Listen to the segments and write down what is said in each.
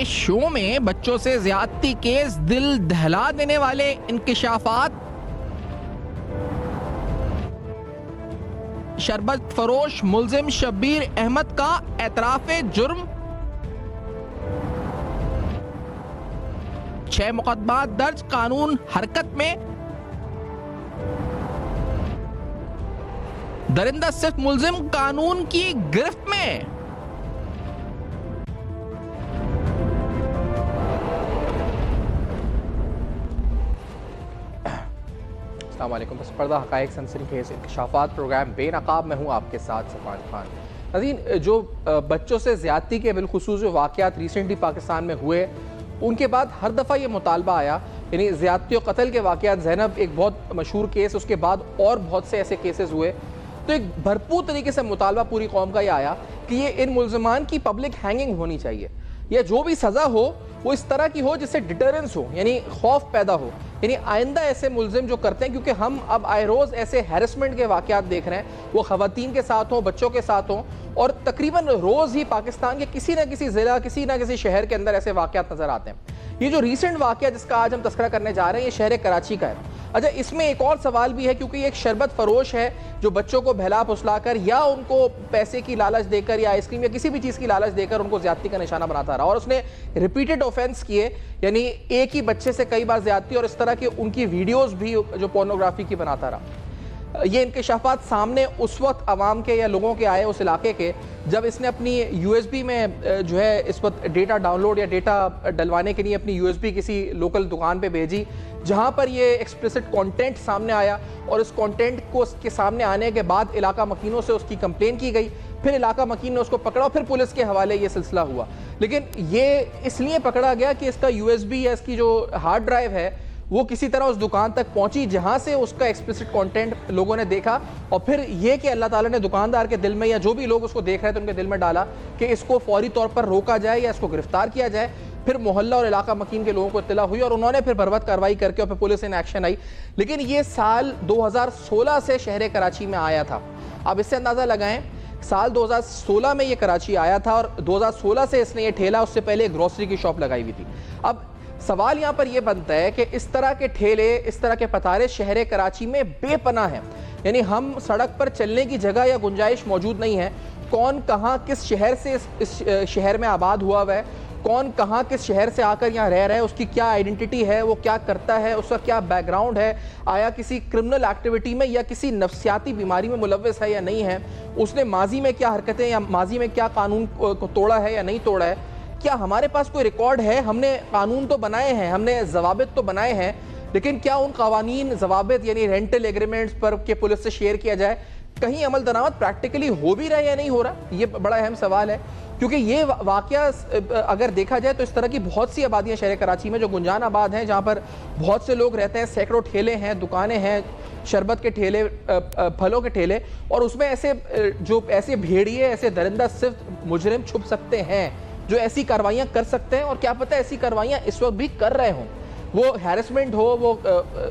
के शो में बच्चों से ज्यादती केस दिल दहला देने वाले इंकिशाफात। शरबत फरोश मुल्जिम शब्बीर अहमद का एतराफे जुर्म। 6 मुकदमा दर्ज, कानून हरकत में। दरिंदा सिर्फ मुल्जिम कानून की गिरफ्त में। अस्सलामुअलैकुम। पर्दा हक़ाइक़ सनसनीखेज़ इंकशाफात प्रोग्राम बेनकाब में हूँ आपके साथ सफ़ान खान। नाज़रीन, जो बच्चों से ज़्यादती के बिलखुसूस जो वाक़यात रिसेंटली पाकिस्तान में हुए, उनके बाद हर दफ़ा ये मुतालबा आया, यानी ज़्यादती और कत्ल के वाक़यात, ज़ैनब एक बहुत मशहूर केस, उसके बाद और बहुत से ऐसे केसेस हुए, तो एक भरपूर तरीके से मुतालबा पूरी कौम का ये आया कि ये इन मुल्ज़िमान की पब्लिक हैंगिंग होनी चाहिए, या जो भी सज़ा हो वो इस तरह की हो जिससे डिटरेंस हो, यानी खौफ पैदा हो, यानी आइंदा ऐसे मुल्जिम जो करते हैं, क्योंकि हम अब आए रोज़ ऐसे हैरेसमेंट के वाक़यात देख रहे हैं, वो ख़वातीन के साथ हों, बच्चों के साथ हों, और तकरीबन रोज़ ही पाकिस्तान के किसी न किसी ज़िला, किसी न किसी शहर के अंदर ऐसे वाक़यात नज़र आते हैं। ये जो रिसेंट वाक़या जिसका आज हम तस्करा करने जा रहे हैं, ये शहर कराची का है। अच्छा, इसमें एक और सवाल भी है, क्योंकि एक शरबत फरोश है जो बच्चों को बहला फुसलाकर या उनको पैसे की लालच देकर या आइसक्रीम या किसी भी चीज़ की लालच देकर उनको ज़्यादती का निशाना बनाता रहा, और उसने रिपीटेड ऑफेंस किए, यानी एक ही बच्चे से कई बार ज़्यादती और इस तरह की उनकी वीडियोज़ भी जो पोर्नोग्राफी की बनाता रहा। ये इंकशाफात सामने उस वक्त आवाम के या लोगों के आए, उस इलाके के, जब इसने अपनी USB में जो है इस वक्त डेटा डाउनलोड या डेटा डलवाने के लिए अपनी USB किसी लोकल दुकान पे भेजी, जहां पर ये एक्सप्लिसिट कंटेंट सामने आया, और इस कंटेंट को उसके सामने आने के बाद इलाका मकीनों से उसकी कंप्लेन की गई, फिर इलाका मकीन ने उसको पकड़ा, फिर पुलिस के हवाले ये सिलसिला हुआ। लेकिन ये इसलिए पकड़ा गया कि इसका USB या इसकी जो हार्ड ड्राइव है वो किसी तरह उस दुकान तक पहुंची जहां से उसका एक्सप्लिसिट कंटेंट लोगों ने देखा, और फिर ये कि अल्लाह ताला ने दुकानदार के दिल में या जो भी लोग उसको देख रहे थे उनके दिल में डाला कि इसको फौरी तौर पर रोका जाए या इसको गिरफ्तार किया जाए। फिर मोहल्ला और इलाका मकीन के लोगों को इत्तला हुई और उन्होंने फिर बर्बाद कार्रवाई करके और फिर पुलिस इन एक्शन आई। लेकिन ये साल 2016 से शहर कराची में आया था। अब इससे अंदाज़ा लगाएं, साल 2016 में ये कराची आया था और 2016 से इसने ये ठेला, उससे पहले ग्रोसरी की शॉप लगाई हुई थी। अब सवाल यहाँ पर यह बनता है कि इस तरह के ठेले, इस तरह के पतारे शहर कराची में बेपनाह हैं, यानी हम सड़क पर चलने की जगह या गुंजाइश मौजूद नहीं है। कौन कहाँ किस शहर से इस शहर में आबाद हुआ हुआ है, कौन कहाँ किस शहर से आकर यहाँ रह रहा है, उसकी क्या आइडेंटिटी है, वो क्या करता है, उसका क्या बैकग्राउंड है, आया किसी क्रिमिनल एक्टिविटी में या किसी नफ्सियाती बीमारी में मुलव्वस है या नहीं है, उसने माजी में क्या हरकतें या माजी में क्या कानून को तोड़ा है या नहीं तोड़ा है, क्या हमारे पास कोई रिकॉर्ड है। हमने कानून तो बनाए हैं, हमने जवाबित तो बनाए हैं, लेकिन क्या उन कवानीन जवाबित यानी रेंटल एग्रीमेंट्स पर के पुलिस से शेयर किया जाए, कहीं अमल दरामद प्रैक्टिकली हो भी रहा है या नहीं हो रहा, ये बड़ा अहम सवाल है। क्योंकि ये वाकया अगर देखा जाए तो इस तरह की बहुत सी आबादियाँ शहर कराची में जो गुंजान आबाद हैं, जहाँ पर बहुत से लोग रहते हैं, सैकड़ों ठेले हैं, दुकानें हैं, शरबत के ठेले, फलों के ठेले, और उसमें ऐसे भेड़िए, ऐसे दरिंदा सिर्फ मुजरिम छुप सकते हैं जो ऐसी कार्रवाइयाँ कर सकते हैं, और क्या पता ऐसी कार्रवाइयाँ इस वक्त भी कर रहे हों, वो हैरेसमेंट हो, वो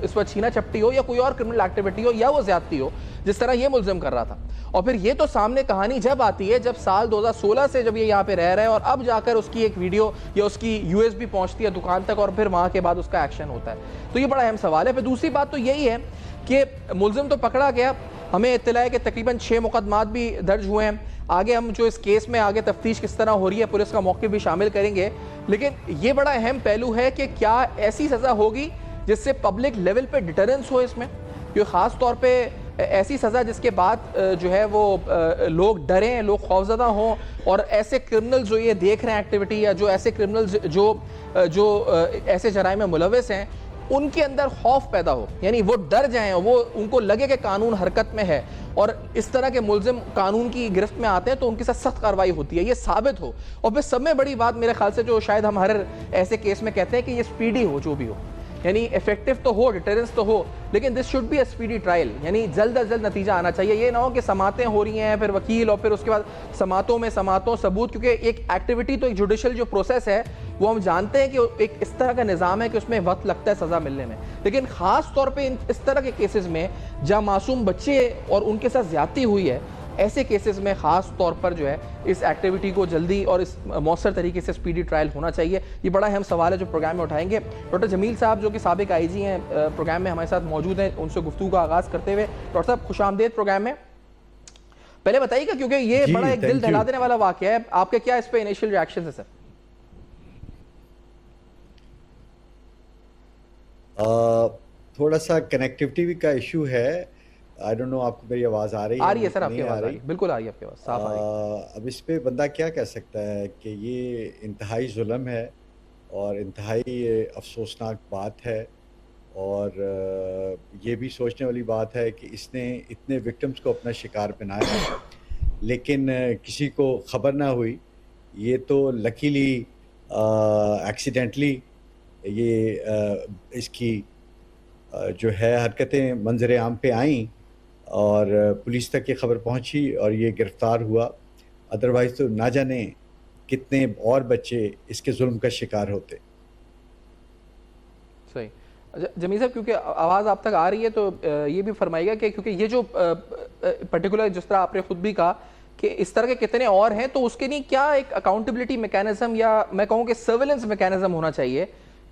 इस वक्त छीना चपटी हो, या कोई और क्रिमिनल एक्टिविटी हो, या वो ज्यादती हो जिस तरह ये मुल्जिम कर रहा था। और फिर ये तो सामने कहानी जब आती है जब साल 2016 से जब ये यहाँ पे रह रहा है और अब जाकर उसकी एक वीडियो या उसकी USB पहुँचती है दुकान तक, और फिर वहाँ के बाद उसका एक्शन होता है। तो ये बड़ा अहम सवाल है। फिर दूसरी बात तो यही है कि मुल्जिम तो पकड़ा गया, हमें इत्तला है कि तकरीबन 6 मुकदमात भी दर्ज हुए हैं। आगे हम जो इस केस में आगे तफ्तीश किस तरह हो रही है, पुलिस का मौक़िफ़ भी शामिल करेंगे, लेकिन ये बड़ा अहम पहलू है कि क्या ऐसी सज़ा होगी जिससे पब्लिक लेवल पे डिटरेंस हो इसमें, क्योंकि ख़ास तौर पे ऐसी सज़ा जिसके बाद जो है वो लोग डरें, लोग खौफज़दा हों, और ऐसे क्रिमिनल्स जो ये देख रहे हैं एक्टिविटी, या जो ऐसे क्रिमिनल्स जो ऐसे जराइम में मुलव्वस हैं, उनके अंदर खौफ पैदा हो, यानी वो डर जाएं, वो उनको लगे कि कानून हरकत में है, और इस तरह के मुल्जिम कानून की गिरफ्त में आते हैं तो उनके साथ सख्त कार्रवाई होती है, ये साबित हो। और फिर सब में बड़ी बात मेरे ख्याल से जो शायद हम हर ऐसे केस में कहते हैं कि ये स्पीडी हो, जो भी हो, यानी इफेक्टिव तो हो, डिटरेंस तो हो, लेकिन this should be a speedy trial, यानी जल्द अज जल्द नतीजा आना चाहिए। ये ना हो कि समातें हो रही हैं, फिर वकील, और फिर उसके बाद समातों सबूत, क्योंकि एक एक्टिविटी तो एक जुडिशल जो प्रोसेस है वो हम जानते हैं कि एक इस तरह का निज़ाम है कि उसमें वक्त लगता है सज़ा मिलने में, लेकिन ख़ास तौर पे इस तरह के केसेस में जहाँ मासूम बच्चे और उनके साथ ज़्यादती हुई है, ऐसे केसेस में ख़ास तौर पर जो है इस एक्टिविटी को जल्दी और इस मौसर तरीके से स्पीडी ट्रायल होना चाहिए? ये बड़ा अहम सवाल है जो प्रोग्राम में उठाएंगे। डॉक्टर जमील साहब जो कि साबिक आईजी हैं प्रोग्राम में हमारे साथ मौजूद हैं, उनसे गुफ्तगू का आगाज़ करते हुए डॉक्टर साहब खुशामदीद प्रोग्राम में। पहले बताइएगा क्योंकि ये बड़ा एक दिल दहला देने वाला वाक़या है, आपके क्या इस पे इनिशियल रिएक्शन है सर? थोड़ा सा कनेक्टिविटी का इशू है। आई डोंट नो आपको मेरी आवाज़ आ रही है? आ रही है सर, आपकी आवाज़ आ रही है, बिल्कुल आ रही है आपकी आवाज़, साफ आ रही है। अब इस पे बंदा क्या कह सकता है कि ये इंतहाई जुल्म है और इंतहाई अफसोसनाक बात है, और ये भी सोचने वाली बात है कि इसने इतने विक्टिम्स को अपना शिकार बनाया है लेकिन किसी को खबर ना हुई। ये तो लकीली एक्सीडेंटली ये इसकी जो है हरकतें मंजर आम पे आईं और पुलिस तक ये खबर पहुंची और ये गिरफ्तार हुआ। अदरवाइज़ तो ना जाने कितने और बच्चे इसके जुल्म का शिकार होते। सही। जमील साहब, क्योंकि आवाज़ आप तक आ रही है तो ये भी फरमाइएगा कि क्योंकि ये जो पर्टिकुलर जिस तरह आपने खुद भी कहा कि इस तरह के कितने और हैं, तो उसके लिए क्या एक अकाउंटेबिलिटी मैकेनिज्म या मैं कहूँ कि सर्विलेंस मैकेनिज्म होना चाहिए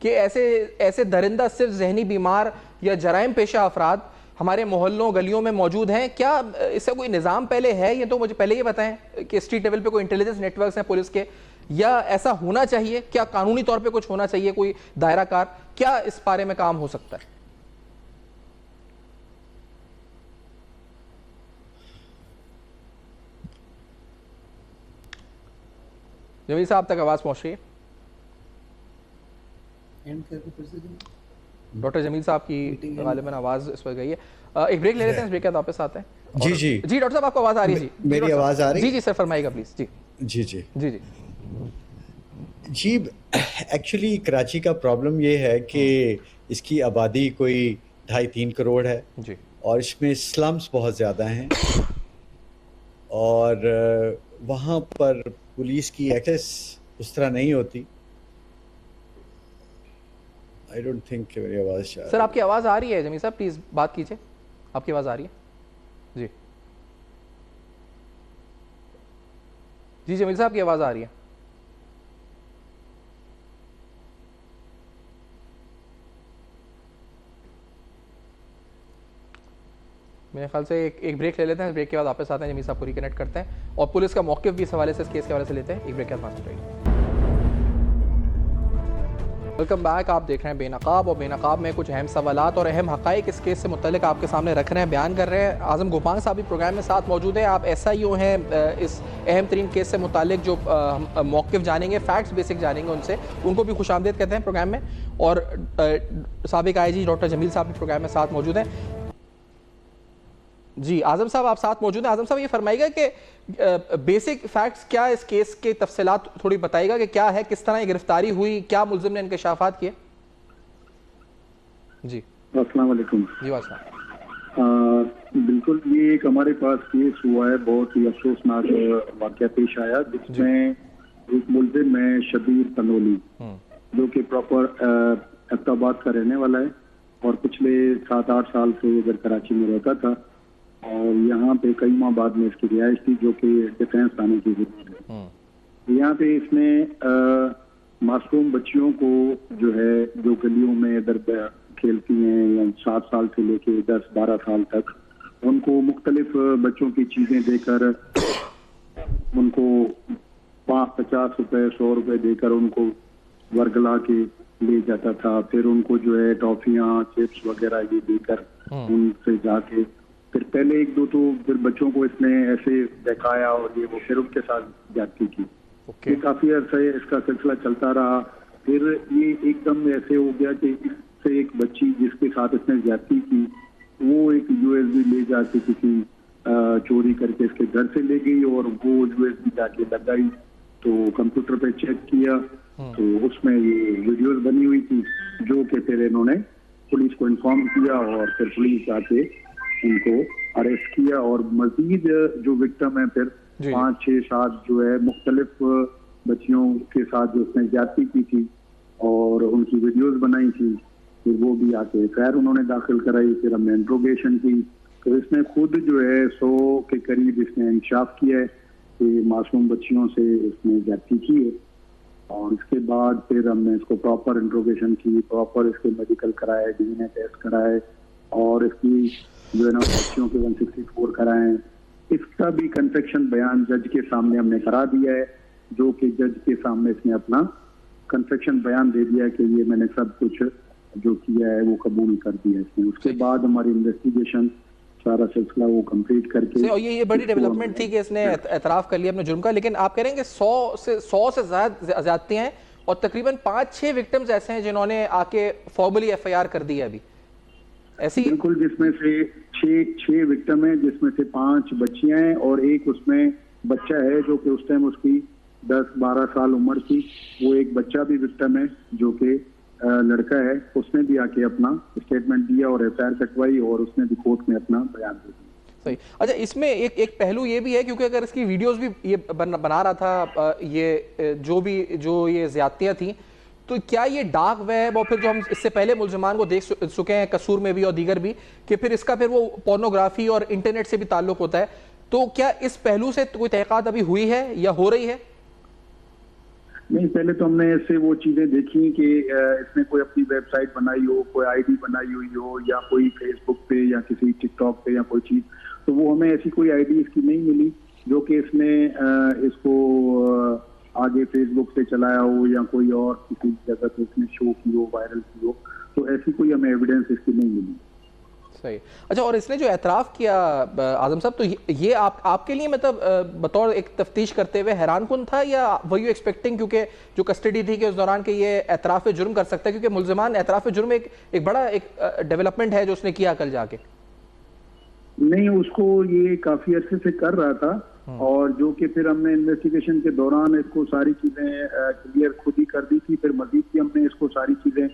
कि ऐसे दरिंदा सिर्फ जहनी बीमार या जराइम पेशा अफराद हमारे मोहल्लों गलियों में मौजूद हैं? क्या इसका कोई निज़ाम पहले है? ये तो मुझे पहले ये बताएं कि स्ट्रीट लेवल पे कोई इंटेलिजेंस नेटवर्क्स हैं पुलिस के, या ऐसा होना चाहिए? क्या कानूनी तौर पे कुछ होना चाहिए, कोई दायरा कार? क्या इस बारे में काम हो सकता है? जमील साहब तक आवाज़ पहुँच रही है? डॉक्टर जमील साहब की गालिबन आवाज़ इस पर गई है। एक ब्रेक ले लेते हैं, इस ब्रेक के बाद वापस आते हैं। जी जी जी डॉक्टर साहब, आपको आवाज़ आ रही है? जी मेरी आवाज़ आ रही है? जी जी सर, फरमाइएगा प्लीज़। जी जी जी जी जी जी एक्चुअली कराची का प्रॉब्लम ये है कि इसकी आबादी कोई 2.5-3 करोड़ है जी, और इसमें स्लम्स बहुत ज़्यादा हैं और वहाँ पर पुलिस की एक्सेस उस तरह नहीं होती। आई डोंट थिंक मेरी आवाज़ सर आपकी आवाज़ आ रही है जमील साहब, प्लीज़ बात कीजिए, आपकी आवाज़ आ रही है? जी जी जमील साहब की आवाज़ आ रही है? मेरे ख्याल से एक ब्रेक ले लेते हैं, ब्रेक के बाद वापस आते हैं, जमील साहब को रिकनेक्ट करते हैं और पुलिस का मौक़िफ़ भी इस हवाले से, इस केस के हवाले से लेते हैं। एक ब्रेक के बाद मास्टर रहिए। Welcome back. आप देख रहे हैं बेनकाब, और बेनकाब में कुछ अहम सवालात और अहम हक़ाइक़ इस केस से मुतल्लिक़ आपके सामने रख रहे हैं, बयान कर रहे हैं। आज़म गोपांग साहब भी प्रोग्राम में साथ मौजूद हैं। आप SIO हैं, इस अहम तरीन केस से मुतल्लिक़ जो हम मौक़िफ़ जानेंगे, फैक्ट्स बेसिक जानेंगे उनसे, उनको भी खुशामदीद कहते हैं प्रोग्राम में। और साबिक IG डॉक्टर जमील साहब भी प्रोग्राम में साथ मौजूद हैं। जी आज़म साहब, आप साथ मौजूद हैं। आज़म साहब, ये फरमाइएगा कि बेसिक फैक्ट्स क्या इस केस के तफसीलात थोड़ी बताइएगा कि क्या है, किस तरह ये गिरफ्तारी हुई, क्या मुल्ज़िम ने इंकशाफात किए? जी अस्सलाम वालेकुम। जी वालेकुम। बिल्कुल, ये एक हमारे पास केस हुआ है, बहुत ही अफसोसनाक वाक़या पेश आया, जिसमें एक मुल्ज़िम है शबीर तनोली, जो कि प्रॉपर अब्ताबाद का रहने वाला है और पिछले 7-8 साल से इधर कराची में रहता था और यहाँ पे कई माह बाद में इसकी रिहाइश थी, जो कि डिफेंस थाने की जरूरत है। यहाँ पे इसने मासूम बच्चियों को जो है, जो गलियों में इधर खेलती हैं या 7 साल से लेके 10-12 साल तक, उनको मुख्तलिफ बच्चों की चीजें देकर उनको 50 रुपए 100 रुपए देकर उनको वर्गला के ले जाता था। फिर उनको जो है टॉफियाँ, चिप्स वगैरह ये देकर उनसे जाके फिर पहले 1-2 तो फिर बच्चों को इसने ऐसे दिखाया और ये वो फिर उनके साथ जाती की। ये काफी अर्सा इसका सिलसिला चलता रहा। फिर ये एकदम ऐसे हो गया कि इससे एक बच्ची जिसके साथ इसने ज्यादती की, वो एक USB ले जाके किसी चोरी करके इसके घर से ले गई और वो USB जाके लगाई, तो कंप्यूटर पे चेक किया तो उसमें ये वीडियोस बनी हुई थी, जो कि फिर इन्होंने पुलिस को इन्फॉर्म किया और फिर पुलिस आके उनको अरेस्ट किया। और मजीद जो विक्टिम है फिर 5, 6, 7 जो है मुख्तलिफ बच्चियों के साथ जो उसने ज्यादती की थी और उनकी वीडियोस बनाई थी, फिर वो भी आके खैर उन्होंने दाखिल कराई। फिर हमने इंट्रोगेशन की तो इसने खुद जो है 100 के करीब इसने इंकशाफ किया है कि मासूम बच्चियों से इसने ज्यादती की है। और इसके बाद फिर हमने इसको प्रॉपर इंट्रोगेशन की, प्रॉपर इसके मेडिकल कराए, डीएनए टेस्ट कराए और इसकी जो है ना बच्चियों के 164 कराए। इसका भी कन्फेक्शन बयान जज के सामने हमने करा दिया है, जो कि जज के सामने इसने अपना कन्फेक्शन बयान दे दिया है कि ये मैंने सब कुछ जो किया है वो कबूल कर दिया इसने। उसके बाद हमारी इन्वेस्टिगेशन सारा सिलसिला वो कंप्लीट करके और ये बड़ी डेवलपमेंट थी कि इसने एतराफ़ कर लिया अपने जुर्म का। लेकिन आप कह रहे हैं कि 100 से ज़्यादा ज्यादतियां हैं और तकरीबन 5-6 विक्टिम्स ऐसे हैं जिन्होंने आके फॉर्मली एफआईआर कर दी है अभी, ऐसी? बिल्कुल, जिसमें से 6 विक्टिम है, जिसमें से 5 बच्चियां हैं और एक उसमें बच्चा है जो कि उस टाइम उसकी 10-12 साल उम्र थी। वो एक बच्चा भी विक्टिम है जो कि लड़का है, उसने भी आके अपना स्टेटमेंट दिया और एफआईआर कटवाई और उसने भी कोर्ट में अपना बयान दे दिया। सही। अच्छा, इसमें एक पहलू ये भी है क्योंकि अगर इसकी वीडियोस भी ये बना रहा था ये जो ये ज्यादतियां थी, तो क्या ये डार्क वेब और फिर जो हम इससे पहले मुल्जिमान को देख चुके हैं कसूर में भी और दीगर भी कि फिर इसका फिर वो पोर्नोग्राफी और इंटरनेट से भी ताल्लुक होता है, तो क्या इस पहलू से कोई तहकीकात अभी हुई है या हो रही है? नहीं, पहले तो हमने इससे वो चीजें देखी कि इसने कोई अपनी वेबसाइट बनाई हो, कोई आईडी बनाई हुई हो या कोई फेसबुक पे या किसी टिकटॉक पे या कोई चीज, तो वो हमें ऐसी कोई आईडी इसकी नहीं मिली जो कि इसने इसको आगे फेसबुक से चलाया हो या कोई और किसी जगह पे इसने शो की हो, वायरल की हो, तो ऐसी कोई हमें एविडेंस इसकी नहीं मिली। सही। अच्छा, और इसने जो एतराफ़ किया आजम साहब, तो ये आपके लिए मतलब बतौर एक तफ्तीश करते हुए हैरान कुन था या वर यू एक्सपेक्टिंग, क्योंकि जो कस्टडी थी कि उस दौरान के ये एतराफ़ जुर्म कर सकता है, क्योंकि मुल्जिमान एतराफ़ जुर्म एक बड़ा डेवलपमेंट है जो उसने किया कल जाके? नहीं, उसको ये काफी अच्छे से कर रहा था और जो कि फिर हमने इन्वेस्टिगेशन के दौरान इसको सारी चीजें क्लियर खुद ही कर दी थी। फिर मजीद भी हमने इसको सारी चीजें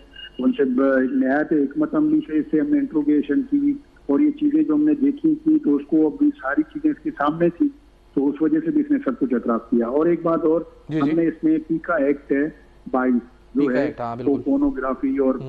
उनसे नहायत हिकमत अमली से इससे हमने इंट्रोगेशन की और ये चीजें जो हमने देखी थी तो उसको अभी सारी चीजें इसके सामने थी, तो उस वजह से भी इसने सब कुछ एतराफ किया। और एक बात और, हमने इसमें पीका एक्ट है 22 जो है तो पोर्नोग्राफी और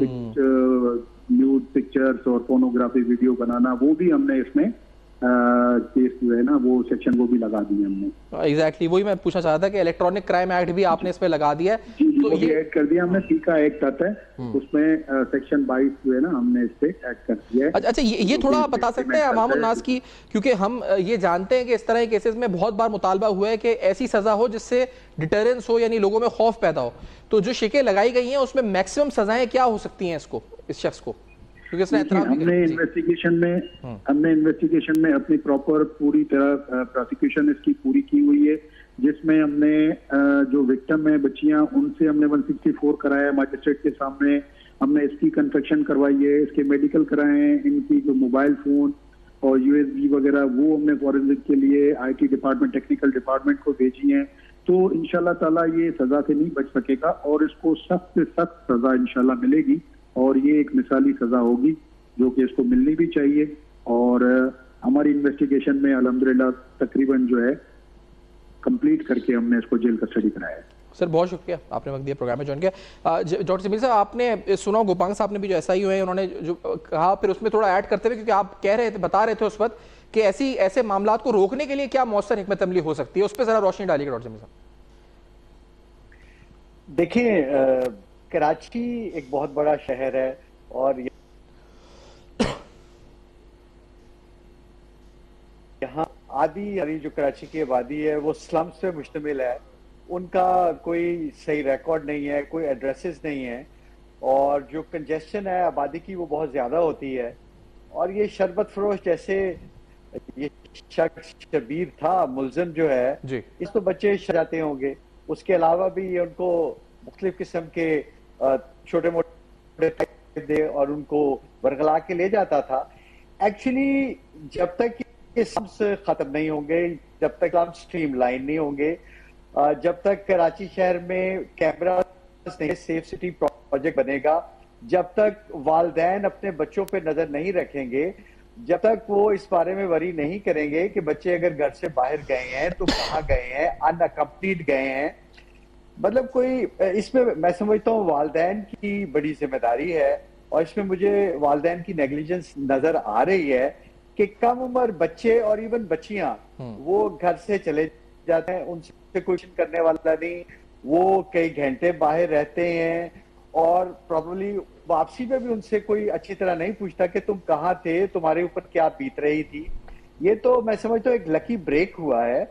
न्यूड पिक्चर्स और पोर्नोग्राफी वीडियो बनाना, वो भी हमने इसमें केस जो है ना वो सेक्शन वो भी लगा दिए हमने। एग्जैक्टली वही मैं पूछना चाह रहा था कि इलेक्ट्रॉनिक क्राइम एक्ट भी आपने इसमें लगा दिया है, तो ये ऐड कर दिया हमने। पीका एक्ट आता है उसमें सेक्शन 22 जो है ना हमने इस पे ऐड कर दिया है। अच्छा, ये थोड़ा आप बता सकते हैं अवामुन नास की, क्योंकि हम ये जानते हैं कि इस तरह के केसेस में बहुत बार मुतालबा हुआ है कि ऐसी सजा हो जिससे डिटरेंस हो, यानी लोगों में खौफ पैदा हो, तो जो शिकें लगाई गई हैं उसमें मैक्सिमम सजाएं क्या हो सकती हैं इस शख्स को? हमने इन्वेस्टिगेशन में अपनी प्रॉपर पूरी तरह प्रोसिक्यूशन इसकी पूरी की हुई है, जिसमें हमने जो विक्टिम है बच्चियां, उनसे हमने 164 कराया मजिस्ट्रेट के सामने। हमने इसकी कन्फेक्शन करवाई है, इसके मेडिकल कराए हैं, इनकी जो मोबाइल फोन और यूएसबी वगैरह वो हमने फॉरेंसिक के लिए आईटी डिपार्टमेंट, टेक्निकल डिपार्टमेंट को भेजी हैं। तो इंशाल्लाह ताला ये सजा से नहीं बच सकेगा और इसको सख्त से सख्त सजा इंशाल्लाह मिलेगी और ये एक मिसाली सजा होगी जो कि इसको मिलनी भी चाहिए। और हमारी इन्वेस्टिगेशन में अल्हम्दुलिल्लाह तकरीबन जो है कंप्लीट करके हमने इसको जेल कस्टडी कराया है। सर बहुत शुक्रिया, आपने वक्त दिया प्रोग्राम में ज्वाइन किया। डॉक्टर जमील साहब, आपने सुना गोपांग साहब ने भी जो SIO है उन्होंने जो कहा, फिर उसमें थोड़ा ऐड करते हुए, क्योंकि आप बता रहे थे उस वक्त कि ऐसे मामलात को रोकने के लिए क्या मौसर हिकमत अमली हो सकती है, उस पर जरा रोशनी डालिएगा डॉक्टर जमील साहब। देखिए, कराची एक बहुत बड़ा शहर है और यहाँ आधी जो कराची की आबादी है वो स्लम्स पे मुश्तमिल है। उनका कोई सही रिकॉर्ड नहीं है, कोई एड्रेसेस नहीं है और जो कंजेशन है आबादी की वो बहुत ज्यादा होती है। और ये शरबत फरोश जैसे ये शख्स शबीर था मुल्जिम जो है जी, इसको बच्चे जाते होंगे, उसके अलावा भी ये उनको मुख्तलिफ किस्म के छोटे मोटे दे और उनको बरगला के ले जाता था। एक्चुअली जब तक ये सब खत्म नहीं होंगे, जब तक हम स्ट्रीमलाइन नहीं होंगे, जब तक कराची शहर में कैमरा सेफ सिटी प्रोजेक्ट बनेगा, जब तक वालिदैन अपने बच्चों पे नजर नहीं रखेंगे, जब तक वो इस बारे में वरी नहीं करेंगे कि बच्चे अगर घर से बाहर गए हैं तो कहाँ गए हैं, अनअकम्पनीड गए हैं, मतलब कोई इसमें मैं समझता हूँ वालिदैन की बड़ी जिम्मेदारी है और इसमें मुझे वालिदैन की नेग्लिजेंस नजर आ रही है कि कम उम्र बच्चे और इवन बच्चियां वो घर से चले जाते हैं, उनसे क्वेश्चन करने वाला नहीं, वो कई घंटे बाहर रहते हैं और प्रॉब्लली वापसी में भी उनसे कोई अच्छी तरह नहीं पूछता कि तुम कहाँ थे, तुम्हारे ऊपर क्या बीत रही थी। ये तो मैं समझता हूँ एक लकी ब्रेक हुआ है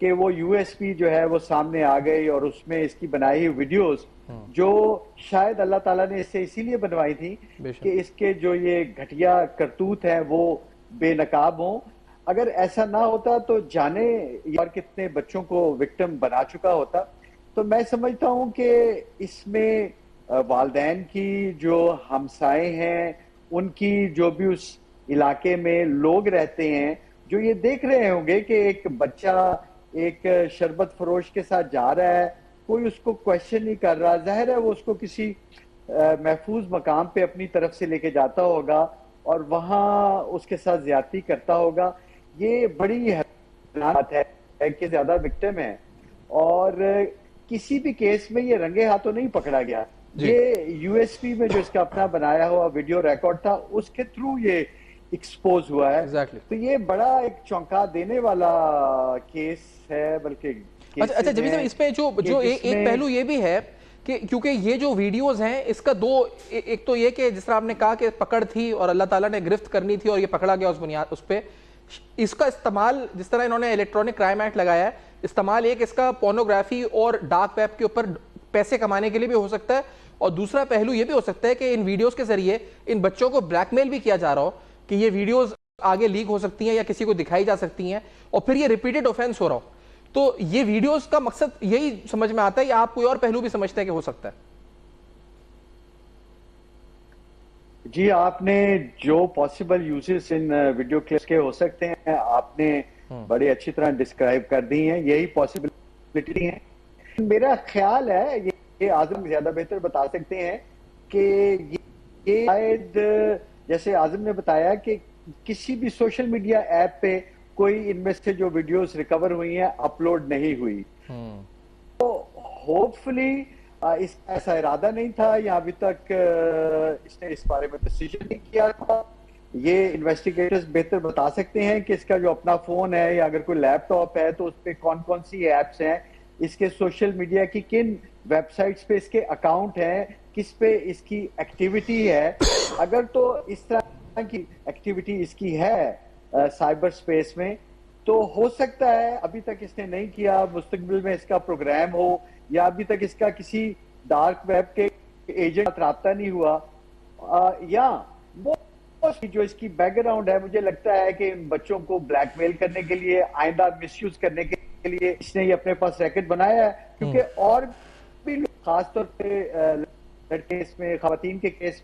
कि वो यूएसपी जो है वो सामने आ गई और उसमें इसकी बनाई हुई वीडियोस जो शायद अल्लाह ताला ने इससे इसीलिए बनवाई थी कि इसके जो ये घटिया करतूत हैं वो बेनकाब हों। अगर ऐसा ना होता तो जाने यार कितने बच्चों को विक्टिम बना चुका होता। तो मैं समझता हूं कि इसमें वालिदैन की जो हमसाए हैं, उनकी जो भी उस इलाके में लोग रहते हैं, जो ये देख रहे होंगे कि एक बच्चा एक शरबत फरोश के साथ जा रहा है, कोई उसको क्वेश्चन नहीं कर रहा, जाहिर है वो उसको किसी महफूज मकाम पे अपनी तरफ से लेके जाता होगा और वहां उसके साथ ज्यादती करता होगा। ये बड़ी हैरान बात है कि ज्यादा विक्टिम है और किसी भी केस में ये रंगे हाथों नहीं पकड़ा गया। ये यूएसपी में जो इसका अपना बनाया हुआ वीडियो रिकॉर्ड था उसके थ्रू ये एक्सपोज हुआ है। तो ये बड़ा एक चौंका देने वाला केस है। बल्कि अच्छा जबीर साहब, इस पे जो एक पहलू ये भी है कि क्योंकि ये जो वीडियोस हैं इसका दो, एक तो ये कि जिस तरह आपने कहा कि पकड़ थी और अल्लाह ताला ने गिरफ्त करनी थी और ये पकड़ा गया उस बुनियाद उस पे, इसका इस्तेमाल जिस तरह इन्होंने इलेक्ट्रॉनिक क्राइम एक्ट लगाया है, इस्तेमाल एक इसका पोर्नोग्राफी और डार्क वेब के ऊपर पैसे कमाने के लिए भी हो सकता है और दूसरा पहलू ये भी हो सकता है कि इन वीडियोस के जरिए इन बच्चों को ब्लैकमेल भी किया जा रहा हो कि ये वीडियोस आगे लीक हो सकती हैं या किसी को दिखाई जा सकती हैं और फिर ये रिपीटेड ऑफेंस हो रहा हो। तो ये वीडियोस का मकसद यही समझ में आता है या आप कोई और पहलू भी समझते हैं कि हो सकता है? जी, आपने जो पॉसिबल यूजेस इन वीडियो क्लिप्स के हो सकते हैं आपने बड़ी अच्छी तरह डिस्क्राइब कर दी हैं, यही पॉसिबिलिटी है। मेरा ख्याल है ये आजम ज्यादा बेहतर बता सकते हैं कि ये शायद जैसे आजम ने बताया कि किसी भी सोशल मीडिया ऐप पे कोई इनमें से जो वीडियोस रिकवर हुई हैं अपलोड नहीं हुई। तो होपफुली इसका ऐसा इरादा नहीं था या अभी तक इसने इस बारे में डिसीजन नहीं किया था। ये इन्वेस्टिगेटर्स बेहतर बता सकते हैं कि इसका जो अपना फोन है या अगर कोई लैपटॉप है तो उस पर कौन कौन सी एप्स हैं, इसके सोशल मीडिया की किन वेबसाइट्स पे इसके अकाउंट हैं, किस पे इसकी एक्टिविटी है। अगर तो इस तरह की एक्टिविटी इसकी है साइबर स्पेस में तो हो सकता है अभी तक इसने नहीं किया, मुस्तकबिल में इसका प्रोग्राम हो या अभी तक इसका किसी डार्क वेब के एजेंट राब्ता नहीं हुआ या जो इसकी बैकग्राउंड है, मुझे लगता है कि इन बच्चों को ब्लैकमेल करने के लिए, आइंदा मिसयूज करने के लिए इसने ये अपने पास रैकेट बनाया है। क्योंकि और भी खासतौर पे लड़के में, खवातीन के केस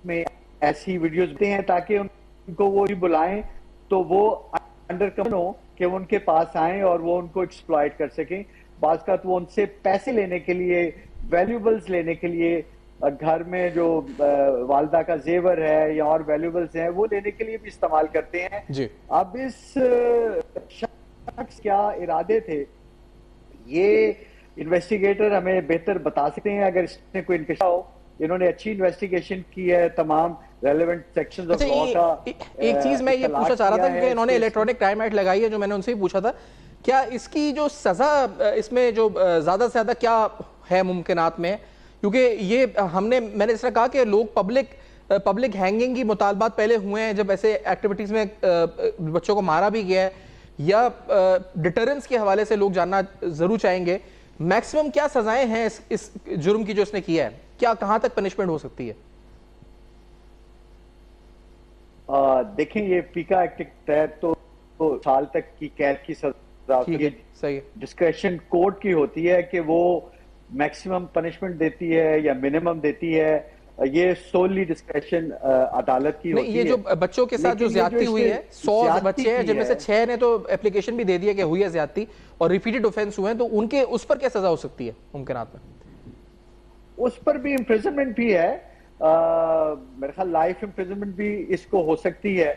में ऐसी वीडियोस देते हैं ताकि उनको वो भी बुलाएं तो वो अंडर कवर हो कि वो उनके पास आए और वो उनको एक्सप्लॉइट कर सकें। बाज़ का वो उनसे पैसे लेने के लिए, वैल्यूबल्स लेने के लिए, घर में जो वालदा का जेवर है या और वैल्यूबल्स हैं वो लेने के लिए भी इस्तेमाल करते हैं जी। अब इस शख्स क्या इरादे थे ये इन्वेस्टिगेटर हमें बेहतर बता सकते हैं। अगर इसने कोई इंकशाफ हो, इन्होंने अच्छी इन्वेस्टिगेशन की है, तमाम रेलेवेंट सेक्शंस ऑफ लॉ का। एक चीज मैं ये पूछना चाह रहा था कि इन्होंने इलेक्ट्रॉनिक क्राइम एक्ट लगाई है, जो मैंने उनसे भी पूछा था, क्या इसकी जो सजा इसमें जो ज्यादा से ज्यादा क्या है मुमकिनात में? क्योंकि ये मैंने इस तरह कहा कि लोग पब्लिक हैंगिंग की मुतालबात पहले हुए हैं जब ऐसे एक्टिविटीज में बच्चों को मारा भी गया है, या डिटरेंस के हवाले से लोग जानना जरूर चाहेंगे मैक्सिमम क्या सजाएं हैं इस जुर्म की जो इसने किया है, क्या कहां तक पनिशमेंट हो सकती है? देखें, ये पीका एक्ट के तहत तो साल तक की कैद की सजा सही है। डिस्क्रेशन कोर्ट की होती है कि वो मैक्सिमम पनिशमेंट देती है या मिनिमम देती है, ये सोली डिस्क्रेशन अदालत की होती है। ये जो बच्चों के साथ जो ज्यादती हुई है, 100 बच्चे हैं जिनमें से 6 ने तो एप्लीकेशन भी दे दिया कि हुई है ज्यादती और रिपीटेड ऑफेंस हुए हैं, तो उनके उस पर क्या सजा हो सकती है मुमकिनात में? उस पर भी इम्प्रिजनमेंट भी है, मेरे ख्याल लाइफ इम्प्रिजनमेंट भी इसको हो सकती है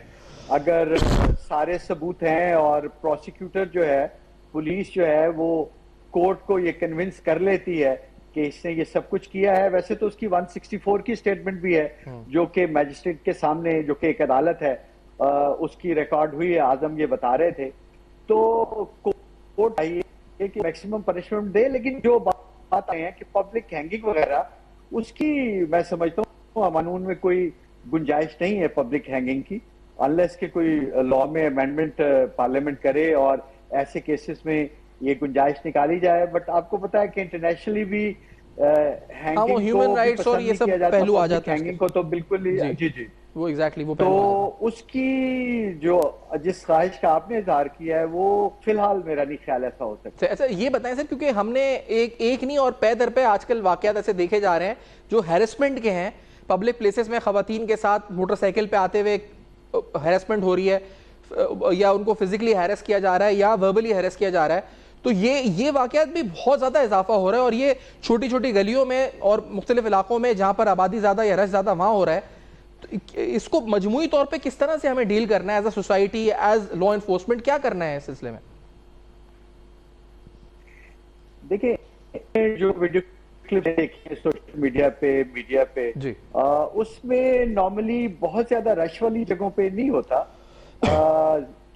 अगर सारे सबूत हैं और प्रोसिक्यूटर जो है, पुलिस जो है, वो कोर्ट को ये कन्विंस कर लेती है कि इसने ये सब कुछ किया है। वैसे तो उसकी 164 की स्टेटमेंट भी है जो कि मैजिस्ट्रेट के सामने, जो कि एक अदालत है, उसकी रिकॉर्ड हुई है, आजम ये बता रहे थे। तो कोर्ट चाहिए कि मैक्सिमम पनिशमेंट दे, लेकिन जो बात है कि पब्लिक हैंगिंग वगैरह, उसकी मैं समझता हूँ कानून में कोई गुंजाइश नहीं है पब्लिक हैंगिंग की, अनलेस के कोई लॉ में अमेंडमेंट पार्लियामेंट करे और ऐसे केसेस में ये गुंजाइश निकाली जाए। बट आपको पता है कि इंटरनेशनली भी हाँ, वो ह्यूमन राइट्स और ये सब पहलू आ जाते हैं हैंगिंग को तो बिल्कुल ही जी जी वो एग्जैक्टली वो तो उसकी जो जिस ख्वाहिश का आपने इजहार किया है वो फिलहाल मेरा नहीं ख्याल ऐसा हो सकता। अच्छा, ये बताएं सर, क्योंकि हमने एक नहीं और पे दर पे आजकल वाकयात ऐसे देखे जा रहे हैं जो हैरेसमेंट के हैं। पब्लिक प्लेसेस में खवातीन के साथ मोटरसाइकिल पे आते हुए हैरेसमेंट हो रही है, या उनको फिजिकली हैरेस किया जा रहा है या वर्बली हैरेस किया जा रहा है। तो ये वाकयात भी बहुत ज्यादा इजाफा हो रहा है, और ये छोटी छोटी गलियों में और मुख्तलिफ इलाकों में जहां पर आबादी ज्यादा या रश ज्यादा वहां हो रहा है। तो इसको मजमूई तौर पे किस तरह से हमें डील करना है as a society, as law enforcement, क्या करना है इस सिलसिले में? देखिए, जो वीडियो क्लिप देखिए सोशल मीडिया पे जी, उसमें नॉर्मली बहुत ज्यादा रश वाली जगहों पे नहीं होता,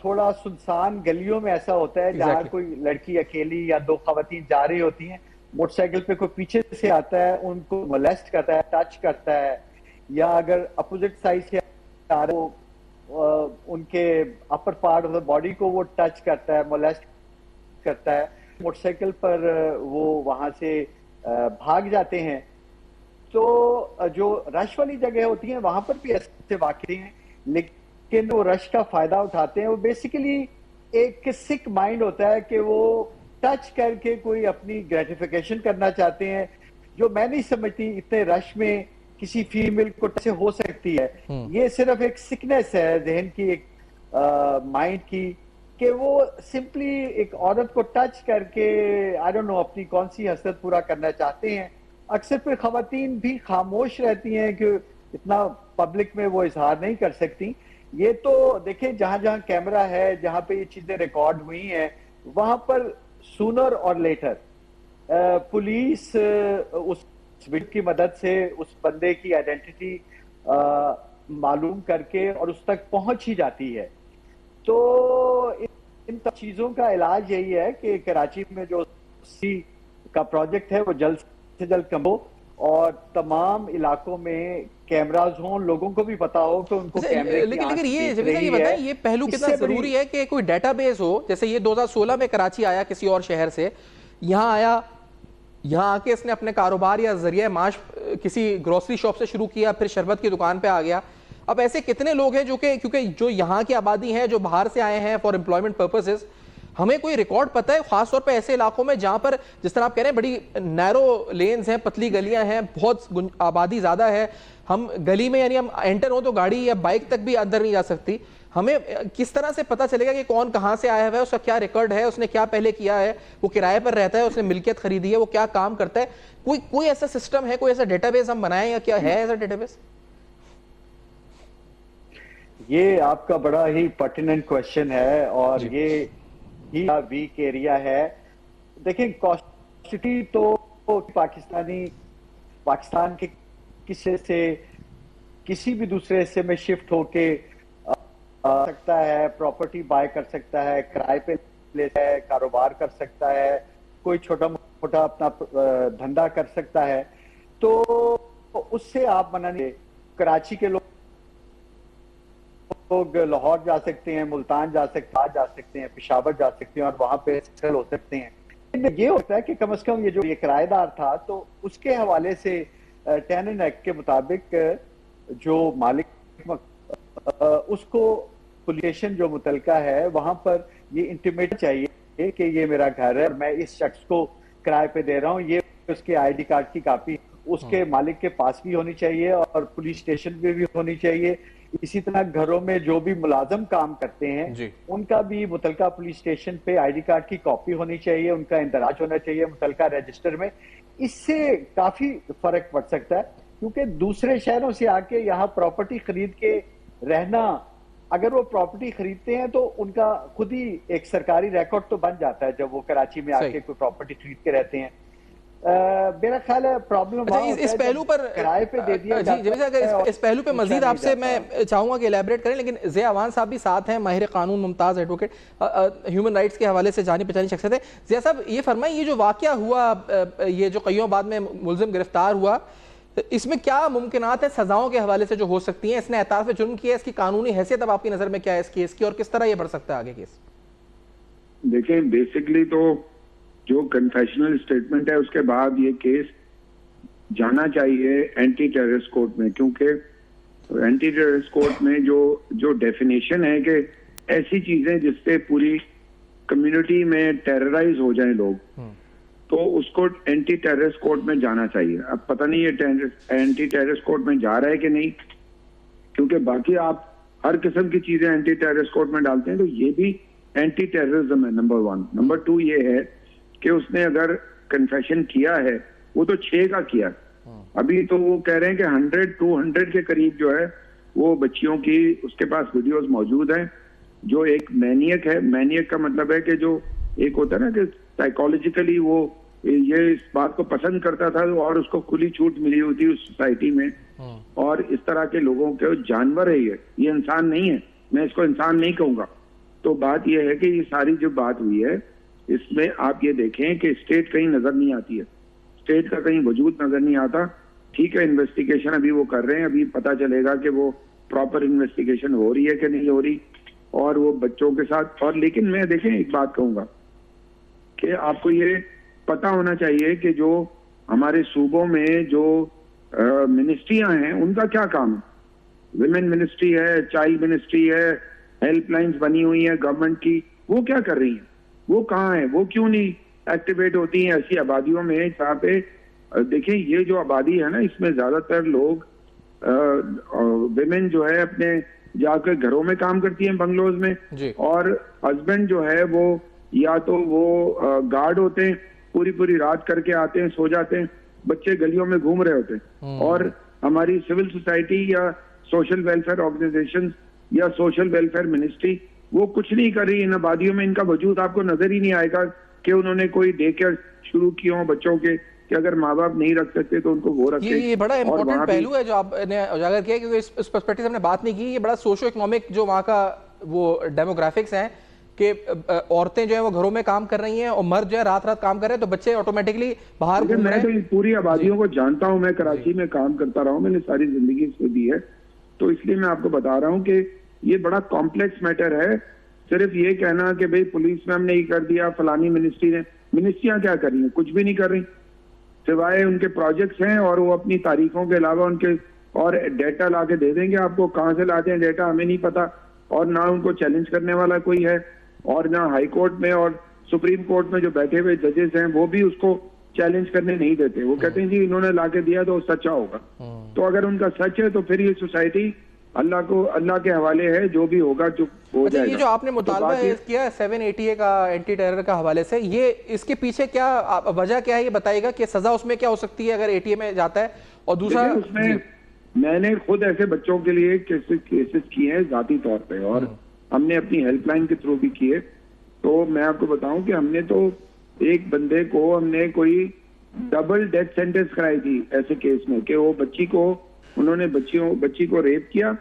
थोड़ा सुनसान गलियों में ऐसा होता है जहाँ कोई लड़की अकेली या दो खवातीन जा रही होती हैं, मोटरसाइकिल पे कोई पीछे से आता है, उनको मोलेस्ट करता है, टच करता है, या अगर अपोजिट साइड से आ रहे हो उनके upper part of the body को वो टच करता है, मोलेस्ट करता है, मोटरसाइकिल पर वो वहां से भाग जाते हैं। तो जो रश वाली जगह होती है वहां पर भी ऐसे वाकये हैं, लेकिन वो रश का फायदा उठाते हैं। वो बेसिकली एक सिक माइंड होता है कि वो टच करके कोई अपनी ग्रेटिफिकेशन करना चाहते हैं, जो मैं नहीं समझती इतने रश में किसी फीमेल को से हो सकती है। ये सिर्फ एक सिकनेस है जहन की, एक माइंड की, कि वो सिंपली एक औरत को टच करके आई डोंट नो अपनी कौन सी हसरत पूरा करना चाहते हैं। अक्सर फिर खवातीन भी खामोश रहती हैं कि इतना पब्लिक में वो इजहार नहीं कर सकती। ये तो देखें, जहां जहां कैमरा है, जहां पे ये चीजें रिकॉर्ड हुई हैं, वहां पर सूनर और लेटर पुलिस उस वीडियो की मदद से उस बंदे की आइडेंटिटी मालूम करके और उस तक पहुंच ही जाती है। तो इन सब चीजों का इलाज यही है कि कराची में जो सी का प्रोजेक्ट है वो जल्द से जल्द कम हो और तमाम इलाकों में कैमरास हों, लोगों को भी पता हो कि उनको कैमरे की लेकिन ये बताएं, ये पहलू कितना जरूरी है कि कोई डेटाबेस हो। जैसे ये 2016 में कराची आया किसी और शहर से, यहाँ आया, यहाँ आके इसने अपने कारोबार या जरिए माश किसी ग्रोसरी शॉप से शुरू किया, फिर शरबत की दुकान पे आ गया। अब ऐसे कितने लोग हैं जो कि क्योंकि जो यहाँ की आबादी है, जो बाहर से आए हैं फॉर एम्प्लॉयमेंट पर्पसेस, हमें कोई रिकॉर्ड पता है खासतौर पे ऐसे इलाकों में जहां पर जिस तरह आप कह रहे हैं बड़ी नैरो लेन्स हैं, पतली गलियां हैं, बहुत आबादी ज्यादा है, हम गली में यानी हम एंटर हो तो गाड़ी या बाइक तक भी अंदर नहीं जा सकती। हमें किस तरह से पता चलेगा कि कौन कहां से आया हुआ है, उसका क्या रिकॉर्ड है, उसने क्या पहले किया है, वो किराए पर रहता है, उसने मिल्कियत खरीदी है, वो क्या काम करता है? कोई ऐसा सिस्टम है, कोई ऐसा डेटाबेस हम बनाएं या क्या है ऐसा डेटाबेस? ये आपका बड़ा ही पर्टिनेंट क्वेश्चन है और ये ही वीक एरिया है। देखें, कॉस्टिटी तो पाकिस्तान के किसी से किसी भी दूसरे हिस्से में शिफ्ट होके आ सकता है, प्रॉपर्टी बाय कर सकता है, किराए पे ले सकता है, कारोबार कर सकता है, कोई छोटा मोटा अपना धंधा कर सकता है। तो उससे आप मना नहीं। कराची के लोग लाहौर जा सकते हैं, मुल्तान जा सकते हैं, पेशावर जा सकते हैं और वहां पे सेटल हो सकते हैं। ये होता है कि कम से कम ये जो ये किराएदार था तो उसके हवाले से टेनेंट एक्ट के मुताबिक जो मालिक उसको पुलिस जो मुतलका है वहां पर ये इंटीमेट चाहिए कि ये मेरा घर है, मैं इस शख्स को किराए पे दे रहा हूँ, ये उसके आईडी कार्ड की कॉपी उसके मालिक के पास भी होनी चाहिए और पुलिस स्टेशन पे भी होनी चाहिए। इसी तरह घरों में जो भी मुलाजम काम करते हैं उनका भी मुतलका पुलिस स्टेशन पे आईडी कार्ड की कॉपी होनी चाहिए, उनका इंदराज होना चाहिए मुतलका रजिस्टर में। इससे काफी फर्क पड़ सकता है, क्योंकि दूसरे शहरों से आके यहाँ प्रॉपर्टी खरीद के रहना, अगर वो प्रॉपर्टी खरीदते हैं तो उनका खुद ही एक सरकारी रिकॉर्ड तो बन जाता है जब वो कराची में आके कोई प्रॉपर्टी खरीद के रहते हैं। मेरा ख्याल है प्रॉब्लम अच्छा, इस पहलू पर किराए पे दे दिया जी जमील साहब, अगर इस पहलू पे मजीद आपसे मैं मैं चाहूंगा कि इलेबरेट करें, लेकिन ज़िया अवान साहब भी साथ हैं, माहिर कानून, मुमताज़ एडवोकेट, ह्यूमन राइट्स के हवाले से जानी पहचानी शख्सियत है। ज़िया साहब, ये फरमाइए, ये जो वाक़या हुआ, ये जो कईयों बाद में मुलजिम गिरफ्तार हुआ, इसमें क्या मुमकिनात है सजाओं के हवाले से जो हो सकती हैं? इसने एताराफ जुर्म किया, इसकी कानूनी हैसियत अब आपकी नज़र में क्या है इस केस की, और किस तरह ये बढ़ सकता है आगे केस? देखें, बेसिकली तो जो कन्फेशनल स्टेटमेंट है उसके बाद ये केस जाना चाहिए एंटी टेररिस्ट कोर्ट में, क्योंकि एंटी टेररिस्ट कोर्ट में जो डेफिनेशन है कि ऐसी चीजें जिससे पूरी कम्युनिटी में टेरराइज हो जाएं लोग, तो उसको एंटी टेररिस्ट कोर्ट में जाना चाहिए। अब पता नहीं ये एंटी टेररिस्ट कोर्ट में जा रहा है कि नहीं, क्योंकि बाकी आप हर किस्म की चीजें एंटी टेररिस्ट कोर्ट में डालते हैं, तो ये भी एंटी टेररिज्म है, नंबर 1। नंबर 2 ये है कि उसने अगर कन्फेशन किया है, वो तो 6 का किया, अभी तो वो कह रहे हैं कि 100-200 के करीब जो है वो बच्चियों की उसके पास वीडियोस मौजूद हैं। जो एक मैनियक है, मैनियक का मतलब है कि जो एक होता है ना कि साइकोलॉजिकली वो ये इस बात को पसंद करता था और उसको खुली छूट मिली हुई थी उस सोसाइटी में, और इस तरह के लोगों के जानवर है, ये इंसान नहीं है, मैं इसको इंसान नहीं कहूंगा। तो बात यह है कि ये सारी जो बात हुई है इसमें आप ये देखें कि स्टेट कहीं नजर नहीं आती है, स्टेट का कहीं वजूद नजर नहीं आता। ठीक है, इन्वेस्टिगेशन अभी वो कर रहे हैं, अभी पता चलेगा कि वो प्रॉपर इन्वेस्टिगेशन हो रही है कि नहीं हो रही, और वो बच्चों के साथ। और लेकिन मैं देखें एक बात कहूंगा कि आपको ये पता होना चाहिए कि जो हमारे सूबों में जो मिनिस्ट्रियां हैं उनका क्या काम है। विमेन मिनिस्ट्री है, चाइल्ड मिनिस्ट्री है, हेल्पलाइंस बनी हुई है गवर्नमेंट की, वो क्या कर रही हैं? वो कहाँ है? वो क्यों नहीं एक्टिवेट होती हैं ऐसी आबादियों में जहाँ पे देखिए ये जो आबादी है ना, इसमें ज्यादातर लोग विमेन जो है अपने जाकर घरों में काम करती हैं बंगलोज में, और हस्बैंड जो है वो या तो वो गार्ड होते हैं, पूरी पूरी रात करके आते हैं, सो जाते हैं, बच्चे गलियों में घूम रहे होते हैं। और हमारी सिविल सोसाइटी या सोशल वेलफेयर ऑर्गेनाइजेशन या सोशल वेलफेयर मिनिस्ट्री वो कुछ नहीं कर रही इन आबादियों में। इनका वजूद आपको नजर ही नहीं आएगा कि उन्होंने कोई डे केयर शुरू किए हों बच्चों के, कि अगर माँ बाप नहीं रख सकते तो उनको वो रखें। ये बड़ा इंपॉर्टेंट पहलू है जो आपने उजागर किया, क्योंकि इस पर्सपेक्टिव से हमने बात नहीं की। ये बड़ा सोशो इकोनॉमिक जो वहाँ का वो डेमोग्राफिक्स हैं कि औरतें जो है वो घरों में काम कर रही हैं और मर्द जो है रात रात काम कर रहे हैं, तो बच्चे ऑटोमेटिकली बाहर घूम रहे हैं। मैं तो पूरी आबादियों को जानता हूँ, मैं कराची में काम करता रहा हूँ, मैंने सारी जिंदगी इसको दी है, तो इसलिए मैं आपको बता रहा हूँ कि ये बड़ा कॉम्प्लेक्स मैटर है। सिर्फ ये कहना कि भाई पुलिस में हमने ये कर दिया, फलानी मिनिस्ट्री ने, मिनिस्ट्रियां क्या कर रही हैं? कुछ भी नहीं कर रही, सिवाय उनके प्रोजेक्ट्स हैं और वो अपनी तारीखों के अलावा उनके और डेटा ला के दे देंगे आपको। कहाँ से लाते हैं डेटा हमें नहीं पता, और ना उनको चैलेंज करने वाला कोई है, और ना हाई कोर्ट में और सुप्रीम कोर्ट में जो बैठे हुए जजेस हैं वो भी उसको चैलेंज करने नहीं देते। वो कहते हैं जी इन्होंने ला के दिया तो सच्चा होगा। तो अगर उनका सच है तो फिर ये सोसाइटी अल्लाह के हवाले है, जो भी होगा जो हो जाएगा। ये जो आपने मुतालबा किया 780A का एंटी टेरर का हवाले से, ये इसके पीछे क्या वजह क्या है, ये बताइएगा कि सजा उसमें क्या हो सकती है अगर ATA में जाता है? और दूसरा, उसमें मैंने खुद ऐसे बच्चों के लिए केसेस किए हैं जाती तौर पे, और हमने अपनी हेल्पलाइन के थ्रू भी किए। तो मैं आपको बताऊं कि हमने तो एक बंदे को हमने कोई डबल डेथ सेंटेंस कराई थी ऐसे केस में, कि वो उन्होंने बच्ची को रेप किया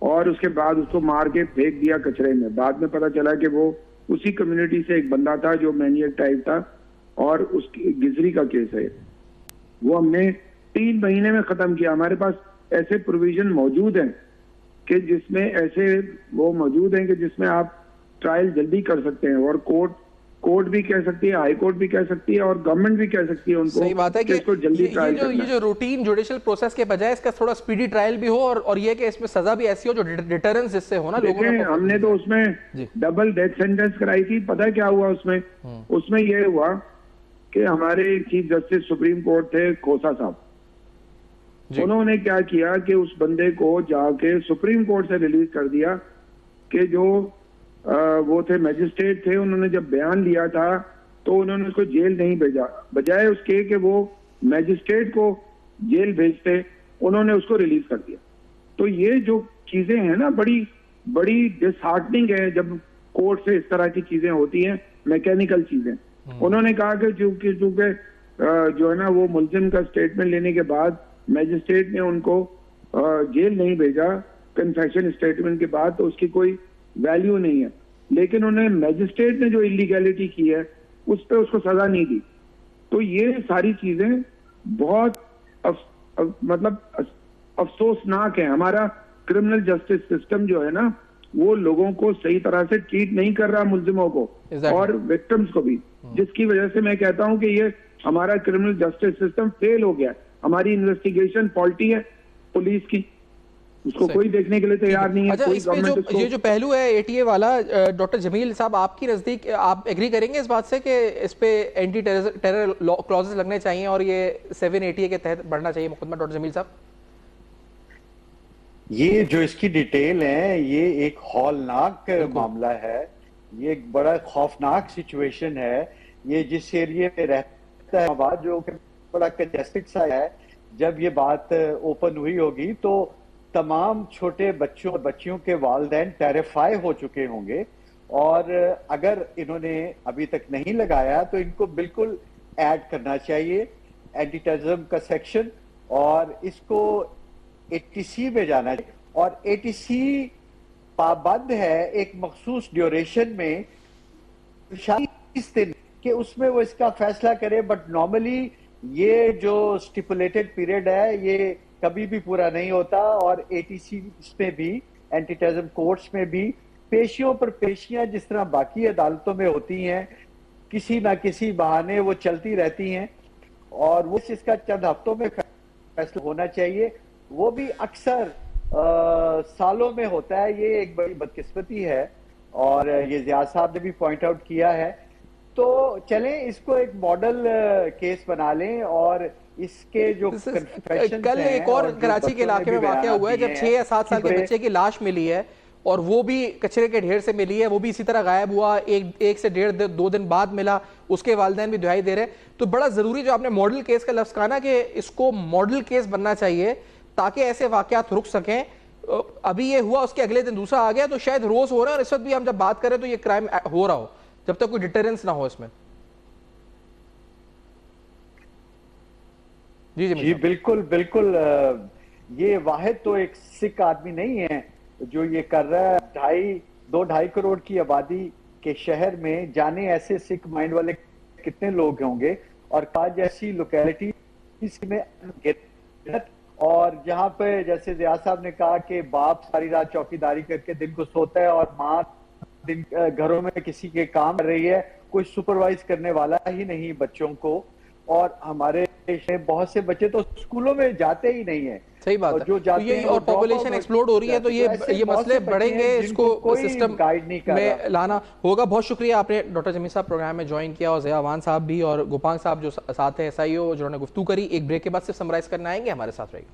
और उसके बाद उसको मार के फेंक दिया कचरे में। बाद में पता चला कि वो उसी कम्युनिटी से एक बंदा था जो मैनियक टाइप था, और उसकी गिजरी का केस है। वो हमने 3 महीने में खत्म किया। हमारे पास ऐसे प्रोविजन मौजूद हैं कि जिसमें ऐसे वो मौजूद हैं कि जिसमें आप ट्रायल जल्दी कर सकते हैं, और कोर्ट भी कह सकती है, हाई कोर्ट भी कह सकती है, और गवर्नमेंट भी कह सकती है उनको। सही बात है कि इसको जल्दी ट्रायल ये जो रूटीन जुडिशियल प्रोसेस के बजाय इसका थोड़ा स्पीडी ट्रायल भी हो, और ये कि इसमें सजा भी ऐसी हो जो डिटरेंस जिससे हो ना लोगों में। हमने तो उसमें डबल डेथ सेंटेंस कराई थी। पता है क्या हुआ उसमें ये हुआ कि हमारे चीफ जस्टिस सुप्रीम कोर्ट थे खोसा साहब, उन्होंने क्या किया कि उस बंदे को जाके सुप्रीम कोर्ट से रिलीज कर दिया, कि जो वो थे मैजिस्ट्रेट थे, उन्होंने जब बयान लिया था तो उन्होंने उसको जेल नहीं भेजा, बजाय उसके कि वो मैजिस्ट्रेट को जेल भेजते उन्होंने उसको रिलीज कर दिया। तो ये जो चीजें हैं ना, बड़ी बड़ी डिसहार्टनिंग है जब कोर्ट से इस तरह की चीजें होती हैं, मैकेनिकल चीजें। उन्होंने कहा कि चूंकि जो है ना वो मुलजिम का स्टेटमेंट लेने के बाद मैजिस्ट्रेट ने उनको जेल नहीं भेजा कन्फेशन स्टेटमेंट के बाद, तो उसकी कोई वैल्यू नहीं है। लेकिन उन्हें मैजिस्ट्रेट ने जो इलीगैलिटी की है उस पर उसको सजा नहीं दी। तो ये सारी चीजें बहुत मतलब अफसोसनाक है। हमारा क्रिमिनल जस्टिस सिस्टम जो है ना वो लोगों को सही तरह से ट्रीट नहीं कर रहा, मुलजिमों को और विक्टिम्स को भी, जिसकी वजह से मैं कहता हूं कि ये हमारा क्रिमिनल जस्टिस सिस्टम फेल हो गया। हमारी इन्वेस्टिगेशन फॉल्टी है पुलिस की, उसको कोई देखने के लिए तैयार नहीं है। अच्छा, कोई इस पे ये जो पहलू है एटीए वाला, डॉक्टर जमील साहब आपकी नजदीक आप एग्री करेंगे इस बात से कि इस पे एंटी टेरर क्लॉजेस लगने चाहिए और ये 7 एटीए के तहत बढ़ना चाहिए मुकदमा? डॉक्टर जमील साहब, ये जो इसकी डिटेल है ये एक हौलनाक मामला है, ये एक बड़ा खौफनाक सिचुएशन है। ये जिस एरिया में रहता है आबाद जो बड़ा कंजेस्टेड सा है, जब ये बात ओपन हुई होगी तो तमाम छोटे बच्चियों के वालिदैन टेरिफाई हो चुके होंगे। और अगर इन्होंने अभी तक नहीं लगाया तो इनको बिल्कुल ऐड करना चाहिए एंटी टेररिज्म का सेक्शन, और इसको एटीसी में जाना चाहिए। और एटीसी पाबंद है एक मखसूस ड्यूरेशन में 40 दिन कि उसमें वो इसका फैसला करे, बट नॉर्मली ये जो स्टिपुलेटेड पीरियड है ये कभी भी पूरा नहीं होता। और एटीसी में भी, एंटी टेररिज्म कोर्ट्स में भी पेशियों पर पेशियां जिस तरह बाकी अदालतों में होती हैं, किसी ना किसी बहाने वो चलती रहती हैं और वो इसका चंद हफ्तों में फैसला होना चाहिए। वो भी अक्सर सालों में होता है। ये एक बड़ी बदकिस्मती है और ये ज़िया साहब ने भी पॉइंट आउट किया है। तो चलें इसको एक मॉडल केस बना लें और इसके जो कल एक और कराची के इलाके में वाकया हुआ है जब 6 या 7 साल के बच्चे की लाश मिली है और वो भी कचरे के ढेर से मिली है, वो भी इसी तरह गायब हुआ, एक से 1.5-2 दिन बाद मिला, उसके वालिदैन भी दुहाई दे रहे। तो बड़ा जरूरी जो आपने मॉडल केस का लफ्ज कहा ना कि इसको मॉडल केस बनना चाहिए ताकि ऐसे वाकयात रुक सकें। अभी ये हुआ, उसके अगले दिन दूसरा आ गया, तो शायद रोज हो रहा है और इस वक्त भी हम जब बात करें तो ये क्राइम हो रहा हो जब तक कोई डिटरेंस ना हो इसमें। जी बिल्कुल बिल्कुल। ये वाहिद तो एक सिख आदमी नहीं है जो ये कर रहा है। 2-2.5 करोड़ की आबादी के शहर में जाने ऐसे सिख माइंड वाले कितने लोग होंगे। और काज जैसी लोकेलिटी में और जहां पे जैसे ज़िया साहब ने कहा कि बाप सारी रात चौकीदारी करके दिन को सोता है और माँ दिन घरों में किसी के काम कर रही है, कोई सुपरवाइज करने वाला ही नहीं बच्चों को। और हमारे देश में बहुत से बच्चे तो स्कूलों में जाते ही नहीं है। सही बात है। तो ये और पॉपुलेशन एक्सप्लोड हो रही है तो ये मसले बढ़ेंगे, इसको सिस्टम में लाना होगा। बहुत शुक्रिया आपने डॉक्टर जमील साहब प्रोग्राम में ज्वाइन किया और ज़िया अवान साहब भी और गुपांग साहब जो साथ है SIO जिन्होंने गुफ्तगू करी। एक ब्रेक के बाद सिर्फ समराइज करना आएंगे, हमारे साथ रहिए।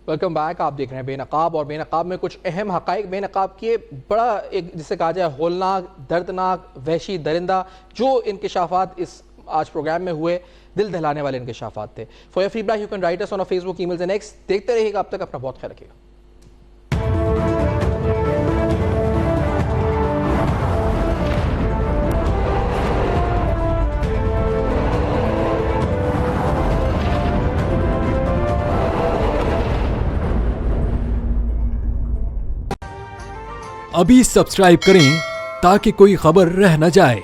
Welcome back. आप देख रहे हैं बेनकाब और बेनकाब में कुछ अहम हकाइक बेनकाब किए बड़ा एक जिसे कहा जाए होलनाक, दर्दनाक, वहशी, दरिंदा जो इंकिशाफात इस आज प्रोग्राम में हुए, दिल दहलाने वाले इंकिशाफात थे। For your feedback you can write us on our Facebook, emails and X. देखते रहिएगा, अब तक अपना बहुत ख्याल रखिएगा। अभी सब्सक्राइब करें ताकि कोई खबर रह न जाए।